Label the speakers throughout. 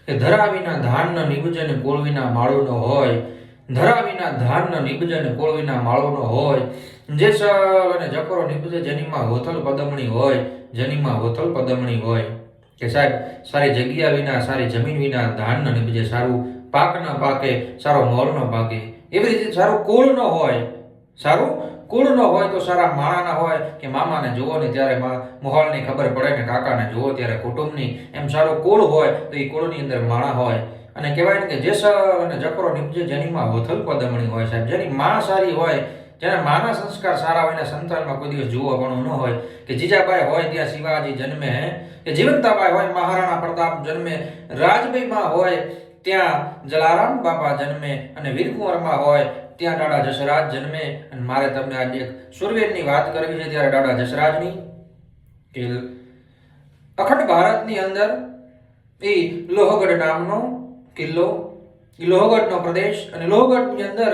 Speaker 1: કે ધરા વિના ધાન ન નિપજે ને કોળ વિના માળો ન હોય, ધરા વિના ધાન ન નિપજે ને કોળ વિના માળો ન હોય, જેસલ અને જકરો નિપજે જેનીમાં હોથલ પદમણી હોય, જેનીમાં હોથલ પદમણી હોય. કે સાહેબ સારી જગ્યા વિના, સારી જમીન વિના ધાન ન નિપજે, સારું પાક ન પાકે, સારો મોલ ન પાકે. એવી રીતે સારું કુળ ન હોય, સારું કુળ ન હોય તો સારા માણા ના હોય કે મામાને જોવો ને ત્યારે મોહલની ખબર પડે ને કાકાને જોવો ત્યારે કુટુંબની, એમ સારું કુળ હોય તો એ કુળની અંદર માણા હોય. અને કહેવાય ને કે જેસલ અને જકરો નિપજે જેનીમાં હોથલ પદમણી હોય. સાહેબ જેની માં સારી હોય, જેના માના સંસ્કાર સારા હોય ને સંતાનમાં કોઈ દિવસ જુવાપણું ન હોય. કે જીજાબાઈ હોય ત્યાં શિવાજી જન્મે, કે જીવંતાબાઈ હોય મહારાણા પ્રતાપ જન્મે, રાજભાઈમાં હોય ત્યાં જલારામ બાપા જન્મે, અને વીરકુંવરમાં હોય ત્યાં દાદા જસરાજ જન્મે. અને મારે તમને આજે એક સુરવીરની વાત કરવી છે ત્યારે દાદા જસરાજની. કે અખંડ ભારતની અંદર એ લોહગઢ નામનો કિલ્લો, લોહગઢનો પ્રદેશ, અને લોહગઢની અંદર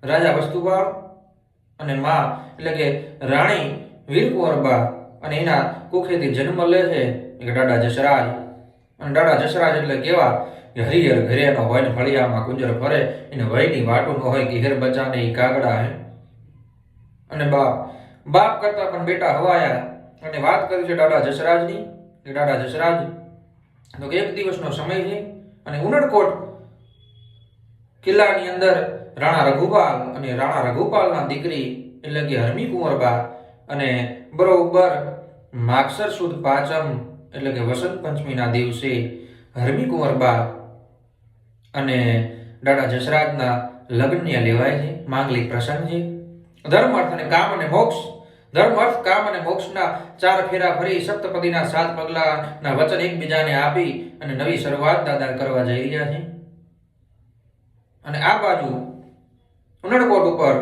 Speaker 1: રાજા વસ્તુપાલ અને માં એટલે કે રાણી વીરકુંવરબા અને એના કુખેથી જન્મ લે છે એક દાદા જસરાજ. અને દાદા જસરાજ એટલે કેવા કે હરિહર ઘરેનો હોય ને ફળિયામાં કુંજર ફરે, એને વયની વાટું ન હોય કે હેર બચાને ઈ કાગડા હે. અને બાપ કરતા પણ બેટા હવાયા. અને વાત કરી છે દાદા જસરાજની. કે દાદા જસરાજ તો એક દિવસનો સમય છે અને ઉનડકોટ કિલ્લાની અંદર રાણા રઘુપાલ અને રાણા રઘુપાલના દીકરી એટલે કે હરમી કુંવરબા, અને બરોબર માગસર સુદ પાંચમ એટલે કે વસંત પંચમીના દિવસે હરમી કુંવરબા અને દાદા જસરાજના લગ્ન લેવાય છે. માંગલિક પ્રસંગ છે. ધર્મ અર્થ અને કામ અને મોક્ષ, ધર્મ અર્થ કામ અને મોક્ષના 4 ફેરા ફરી સપ્તપદીના 7 પગલાના વચન એકબીજાને આપી અને નવી શરૂઆત દાદા કરવા જઈ રહ્યા છે. અને આ બાજુ ઉનડકોટ ઉપર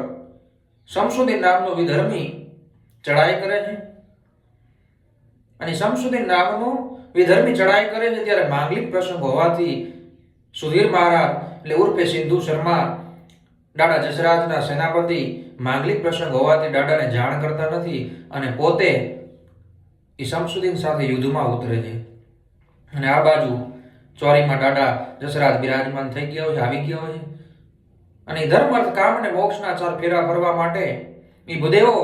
Speaker 1: શમસુદ્દીન નામનો વિધર્મી ચડાઈ કરે છે. અને શમસુદ્દીન નામનો વિધર્મી ચડાઈ કરે છે ત્યારે માંગલિક પ્રસંગ હોવાથી સુધીર મહારાજ એટલે ઉર્ફે સિંધુ શર્મા દાદા જસરાજના સેનાપતિ માંગલિક પ્રસંગ હોવાથી દાદાને જાણ કરતા નથી અને પોતે એ શમસુદ્દીન સાથે યુદ્ધમાં ઉતરે છે. અને આ બાજુ ચોરીમાં દાદા જસરાજ બિરાજમાન થઈ ગયા હોય, આવી ગયા હોય. અને ધર્મ અર્થ કામ અને મોક્ષના 4 ફેરા ફરવા માટે એ ભૂદેવો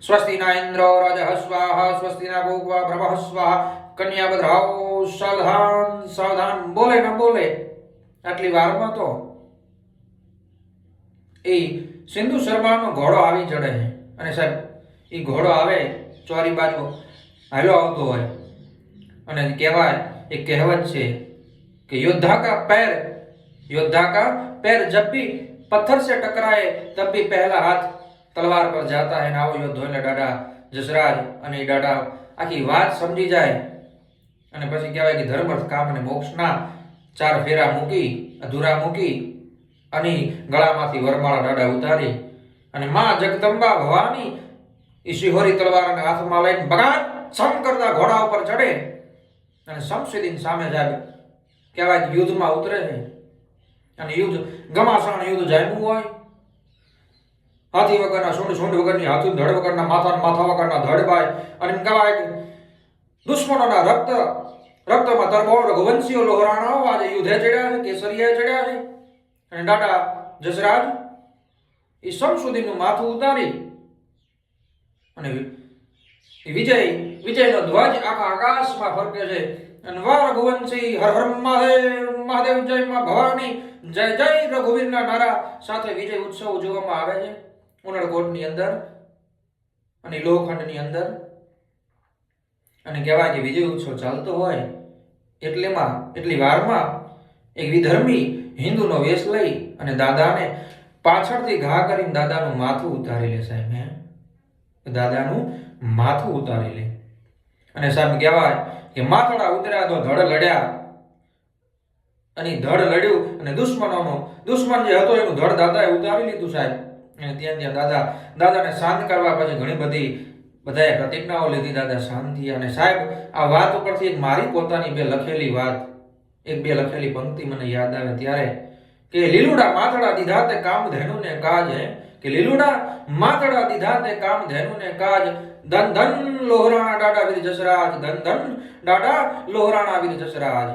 Speaker 1: સ્વસ્તિના ઇન્દ્ર રાજા સ્વાહા, સ્વસ્તિના ભોગવા બ્રહ્મ સ્વાહા, કન્યા બદ્રાઓ સાવધાન સાવધાન બોલે ન બોલે. આટલી વારમાં તો એ સિંધુ શર્માનો ઘોડો આવી ચડે છે. અને સાહેબ એ ઘોડો આવે ચોરી બાજુ હાલો આવતો હોય અને કહેવાય એક કહેવત છે કે योद्धा का पैर जब भी पत्थर से टकराए तब भी पहला हाथ तलवार पर जाता है. આવો યોદ્ધો એટલે દાદા જસરાજ. અને દાદા આખી વાત સમજી જાય અને પછી કહેવાય કે ધર્મ અર્થ કામ અને મોક્ષના 4 ફેરા મૂકી, અધૂરા મૂકી અને ગળામાંથી વરમાળા દાદા ઉતારી અને માં જગદંબા ભવાની એ શિહોરી તલવારને હાથમાં લઈને બગાડ સમ કરતા ઘોડા ઉપર ચડે અને શમસુદ્દીન સામે જાય કહેવાય કે યુદ્ધમાં ઉતરે છે. અને યુદ્ધ ઘમાસાણ યુદ્ધ જામ્યું હોય. હાથી વગરના સૂંઢ વગરની હાથી, ધડ વગરના માથા વગરના ધડબાઈ. અને કહેવાય કે દુશ્મનોના રક્તમાં તરબોળ રઘુવંશીઓ લોહરાણાઓ આજે યુદ્ધે ચડ્યા છે, કેસરિયા ચડ્યા છે. અને દાદા જસરાજ એ શમસુદ્દીનનું માથું ઉતારી અને વિજયનો ધ્વજ આખા આકાશમાં ફરકે છે. અને વા રઘુવંશી હર હર મહાદેવ જય માં ભવાની જય જય રઘુવીરના નારા સાથે વિજય ઉત્સવ ઉજવવામાં આવે છે ઉનડકોટની અંદર અને લોખંડની અંદર. અને કહેવાય કે વિજય ઉત્સવ ચાલતો હોય એટલી વારમાં એક વિધર્મી હિન્દુનો વેશ લઈ અને દાદાને પાછળથી ઘા કરીને દાદાનું માથું ઉતારી લે. સાહેબ દાદાનું માથું ઉતારી લે. અને સાહેબ કહેવાય કે માથડા ઉતર્યા તો ધડ લડ્યા. અને ધડ લડ્યું અને દુશ્મન જે હતો એનું ધડ દાદાએ ઉતારી લીધું. સાહેબ અને ત્યાં દાદાને શાંત કરવા પછી ઘણી બધાએ પ્રતિજ્ઞાઓ લીધી. દાદા શાંત થયા. અને સાહેબ આ વાત ઉપરથી એક મારી પોતાની બે લખેલી પંક્તિ મને યાદ આવે ત્યારે કે લીલુડા માથડા દીધા તે કામ ધેનુ ને કાજ. કે લીલુડા માથડા દીધા તે કામ ધેનુ ને કાજ. ધન ધન લોહરાણા દાદા વીર જસરાજ, ધન ધન દાદા લોહરાણા વીર જસરાજ.